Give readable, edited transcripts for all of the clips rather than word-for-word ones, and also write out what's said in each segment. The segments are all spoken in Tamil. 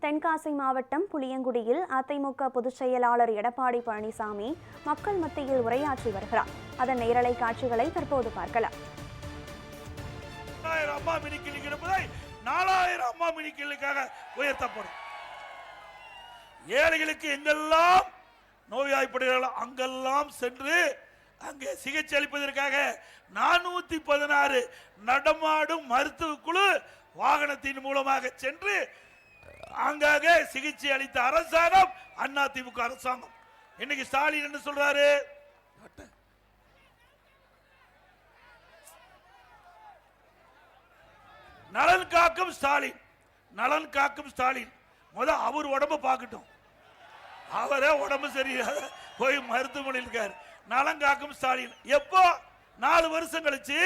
தென்காசி மாவட்டம் புளியங்குடியில் அதிமுக பொதுச் செயலாளர் எடப்பாடி பழனிசாமி மக்கள் மத்தியில் உரையாற்றி வருகிறார். அதன் நேரலை காட்சிகளை தற்போது பார்க்கலாம். 4000 அம்மா மினி கிளினிக் இருப்பதை 4000 அம்மா மினி கிளினிக்காக உயர்த்தப்படும். ஏழைகளுக்கு எங்கெல்லாம் நோய்வாய்ப்படுகிறார்களோ அங்கெல்லாம் சென்று அங்கே சிகிச்சை அளிப்பதற்காக 416 நடமாடும் மருத்துவ குழு வாகனத்தின் மூலமாக சென்று அங்காக சிகிச்சை அளித்த அரசாங்கம் அதிமுக அரசாங்கம். இன்னைக்கு ஸ்டாலின் என்ன சொல்றாரு? நலன் காக்கும் ஸ்டாலின், நலன் காக்கும் ஸ்டாலின். முதல் அவர் உடம்பு பார்க்கட்டும். அவரே உடம்பு சரியில்லை, போய் மருத்துவமனையில் இருக்காரு. நலன் காக்கும் ஸ்டாலின் எப்போ? 4 வருஷம் கழிச்சு,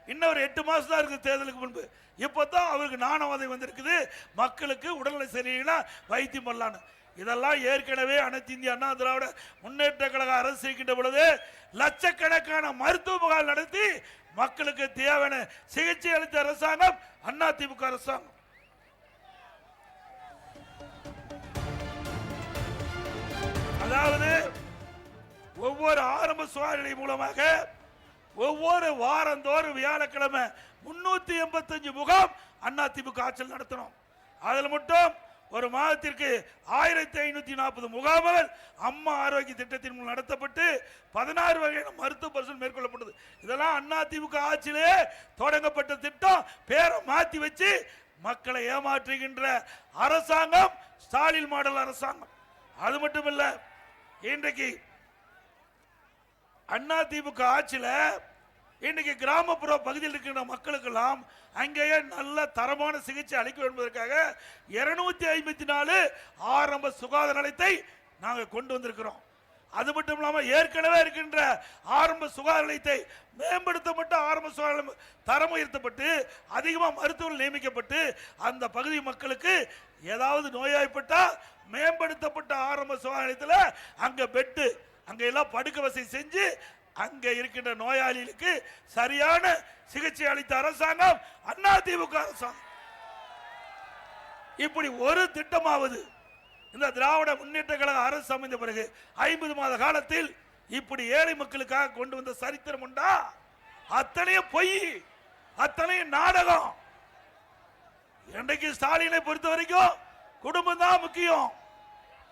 இன்னொரு 8 மாசம் தான் இருக்குது தேர்தலுக்கு முன்பு. இப்போதான் அவருக்கு நாணவதை வந்திருக்குது. மக்களுக்கு உடல்நிலை சரியில்லை, வைத்தியம் பண்ணலான்னு. இதெல்லாம் ஏற்கனவே அனைத்து இந்திய அண்ணா திராவிட முன்னேற்ற கழக அரசு இருக்கின்ற பொழுது லட்சக்கணக்கான மருத்துவ முகாம் நடத்தி மக்களுக்கு தேவையான சிகிச்சை அளித்த அரசாங்கம் அதிமுக அரசாங்கம். அதாவது ஒவ்வொரு ஆரம்ப சுகாதார நிலையம் மூலமாக ஒவ்வொரு வாரந்தோறும் வியாழக்கிழமை 385 முகாம் அதிமுக ஆட்சியில் நடத்தணும். அதில் மட்டும் ஒரு மாதத்திற்கு 1540 முகாம்கள் அம்மா ஆரோக்கிய திட்டத்தின் மூலம் நடத்தப்பட்டு 16 வகையான மருத்துவ பரிசோதனை மேற்கொள்ளப்பட்டது. இதெல்லாம் அதிமுக ஆட்சியிலே தொடங்கப்பட்ட திட்டம். பேரை மாற்றி வச்சு மக்களை ஏமாற்றுகின்ற அரசாங்கம் ஸ்டாலின் மாடல் அரசாங்கம். அது மட்டும் இல்ல, இன்றைக்கு அதிமுக ஆட்சியில் இன்னைக்கு கிராமப்புற பகுதியில் இருக்கின்ற மக்களுக்கெல்லாம் அங்கேயே நல்ல தரமான சிகிச்சை அளிக்க என்பதற்காக 254 ஆரம்ப சுகாதார நிலையத்தை நாங்கள் கொண்டு வந்திருக்கிறோம். அது மட்டும் இல்லாமல் ஏற்கனவே இருக்கின்ற ஆரம்ப சுகாதார நிலையத்தை மேம்படுத்தப்பட்ட ஆரம்ப சுகாதார தரம் உயர்த்தப்பட்டு அதிகமாக மருத்துவர்கள் நியமிக்கப்பட்டு அந்த பகுதி மக்களுக்கு ஏதாவது நோயாய்ப்பட்டா மேம்படுத்தப்பட்ட ஆரம்ப சுகாதார நிலையத்தில் அங்கே பெட்டு, அங்கே எல்லாம் படுக்க வசதி செஞ்சு அங்கே இருக்கின்ற நோயாளிகளுக்கு சரியான சிகிச்சை அளித்த அரசாங்கம் அதிமுக அரசாங்கம். இப்படி ஒரு திட்டமாவது இந்த திராவிட முன்னேற்ற கழக அரசு அமைந்த பிறகு 50 மாத காலத்தில் இப்படி ஏழை மக்களுக்காக கொண்டு வந்த சரித்திரம் உண்டா? அத்தனையும் பொய், அத்தனையும் நாடகம். இன்றைக்கு ஸ்டாலினை பொறுத்த வரைக்கும் குடும்பம் தான் முக்கியம்.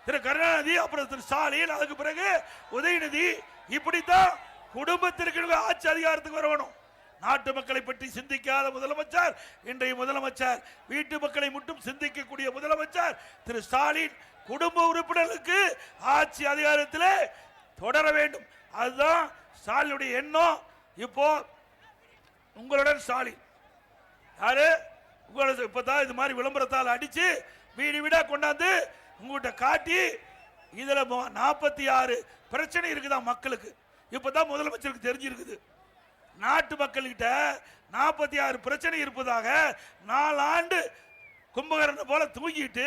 திரு கருணாநிதி, அப்புறம் திரு ஸ்டாலின், அதுக்கு பிறகு உதயநிதி, இப்படித்தான் குடும்பத்திற்கு ஆட்சி அதிகாரத்துக்கு வரணும். நாட்டு மக்களை பற்றி சிந்திக்காத முதலமைச்சர் இன்றைய முதலமைச்சர். வீட்டு மக்களை மட்டும் சிந்திக்கக்கூடிய முதலமைச்சர் திரு ஸ்டாலின். குடும்ப உறுப்பினர்களுக்கு ஆட்சி அதிகாரத்தில் தொடர வேண்டும், அதுதான் ஸ்டாலினுடைய எண்ணம். இப்போ உங்களுடன் ஸ்டாலின் யாரு? உங்களுக்கு இப்பதான் இது மாதிரி விளம்பரத்தால் அடிச்சு வீடு வீடா கொண்டாந்து உங்ககிட்ட காட்டி இதுல 46 பிரச்சனை இருக்குதா மக்களுக்கு. இப்பதான் முதலமைச்சருக்கு தெரிஞ்சிருக்குது. நாட்டு மக்கள்கிட்ட 46 பிரச்சனை இருப்பதாக 4 ஆண்டு கும்பகரண போல தூங்கிட்டு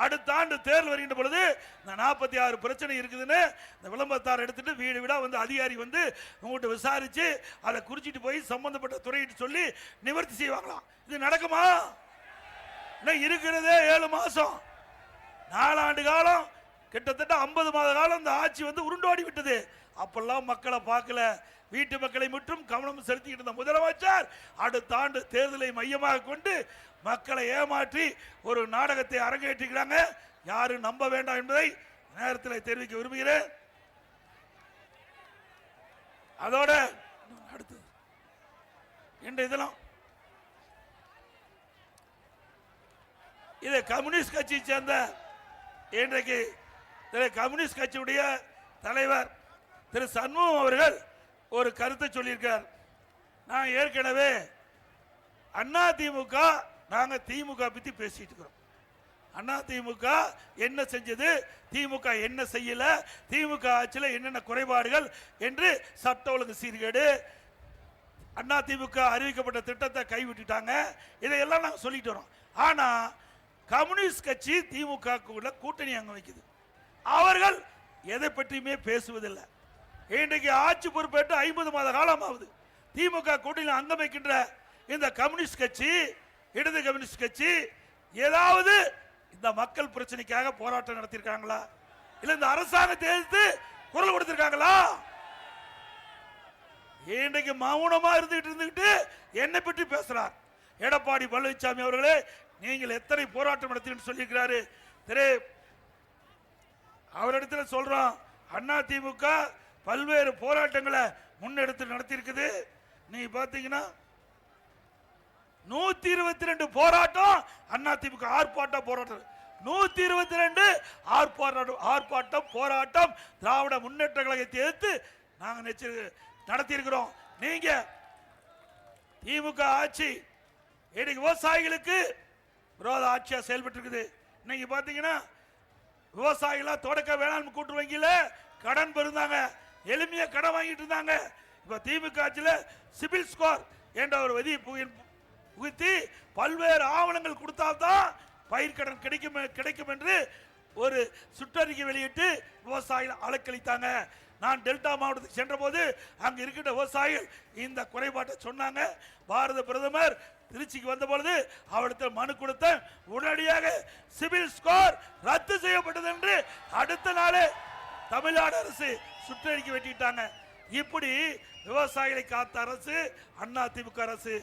அடுத்த ஆண்டு தேர்தல் வருகின்ற பொழுது 46 பிரச்சனை இருக்குதுன்னு இந்த விளம்பரத்தார் எடுத்துட்டு வீடு வீடா வந்து அதிகாரி வந்து உங்கள்கிட்ட விசாரிச்சு அதை குறிச்சிட்டு போய் சம்பந்தப்பட்ட துறையிட்டு சொல்லி நிவர்த்தி செய்வாங்களாம். இது நடக்குமா? இருக்கிறதே 7 மாசம், 4 ஆண்டு காலம், கிட்டத்தட்ட 50 மாத காலம் இந்த ஆட்சி வந்து உருண்டோடி விட்டது. அப்பெல்லாம் மக்களை பார்க்கல, வீட்டு மக்களை மட்டும் கவனம் செலுத்திக்கிட்டு இருந்த முதலமைச்சர் அடுத்த ஆண்டு தேர்தலை மையமாக கொண்டு மக்களை ஏமாற்றி ஒரு நாடகத்தை அரங்கேற்றிக்கிறாங்க. யாரும் நம்ப வேண்டாம் என்பதை நேரத்தில் தெரிவிக்க விரும்புகிறேன். அதோட அடுத்து இன்றைய தினம் இது கம்யூனிஸ்ட் கட்சியை சேர்ந்த இன்றைக்கு கம்யூனிஸ்ட் கட்சியுடைய தலைவர் திரு சண்முகம் அவர்கள் ஒரு கருத்தை சொல்லியிருக்கார். நான் ஏற்கனவே அதிமுக நாங்கள் திமுக பற்றி பேசிட்டு இருக்கிறோம். அதிமுக என்ன செஞ்சது, திமுக என்ன செய்யல, திமுக ஆட்சியில் என்னென்ன குறைபாடுகள் என்று சட்ட ஒழுங்கு சீர்கேடு, அதிமுக அறிவிக்கப்பட்ட திட்டத்தை கைவிட்டுட்டாங்க, இதையெல்லாம் நாங்கள் சொல்லிட்டு வரோம். ஆனால் கம்யூனிஸ்ட் கட்சி திமுக கூட்டணி அங்க வைக்குது. அவர்கள் எதை பற்றியுமே பேசுவதில்லை. இன்றைக்கு ஆட்சி பொறுப்பேற்று 50 மாத காலம் ஆகுது. திமுக கூட்டணியில் அங்கம் வைக்கின்ற இந்த கம்யூனிஸ்ட் கட்சி, இடது கம்யூனிஸ்ட் கட்சி ஏதாவது இந்த மக்கள் பிரச்சனைக்காக போராட்டம் நடத்தியிருக்காங்களா? இல்ல இந்த அரசாங்கத்தை எதிர்த்து குரல் கொடுத்திருக்காங்களா? இன்றைக்கு மௌனமா இருந்துகிட்டு என்னை பற்றி பேசுறார் எடப்பாடி பழனிசாமி அவர்களே. நீங்கள் எத்தனை போராட்டம் நடத்தின்னு சொல்லியிருக்கிறாரு. அவரிடத்துல சொல்றோம், அதிமுக பல்வேறு போராட்டங்களை முன்னெடுத்து நடத்தியிருக்குது. நீ பாத்தீங்கன்னா 122 போராட்டம் அதிமுக ஆர்ப்பாட்டம் போராட்டம் 122 ஆர்ப்பாட்டம் போராட்டம் திராவிட முன்னேற்ற கழகத்தை எதிர்த்து நாங்க நடத்தியிருக்கிறோம். நீங்க திமுக ஆட்சி இன்னைக்கு விவசாயிகளுக்கு விரோத ஆட்சியா செயல்பட்டு இருக்குது. இன்னைக்கு பாத்தீங்கன்னா விவசாயிகளா தொடக்க வேளாண் கூட்டுறவு வங்கியில கடன் பெறுந்தாங்க, எளிமையா கடன் வாங்கிட்டு இருந்தாங்க. இப்ப திமுக ஆட்சியில சிபில் ஸ்கோர் என்ற ஒரு விதியை புகுத்தி பல்வேறு ஆவணங்கள் கொடுத்தால்தான் பயிர்க்கடன் கிடைக்கும் என்று ஒரு சுற்றறிக்கை வெளியிட்டு விவசாயிகள் அலக்களித்தாங்க. நான் டெல்டா மாவட்டத்துக்கு சென்ற போது அங்க இருக்கின்ற விவசாயிகள் இந்த குறைபாட்டை சொன்னாங்க. பாரத பிரதமர் திருச்சிக்கு வந்த பொழுது அவரிடத்தில் மனு கொடுத்த உடனடியாக சிபில் ஸ்கோர் ரத்து செய்யப்பட்டது என்று அடுத்த நாளே தமிழ்நாடு அரசு சுற்றறிக்கை வெட்டிட்டாங்க. இப்படி விவசாயிகளை காத்த அரசு அதிமுக அரசு.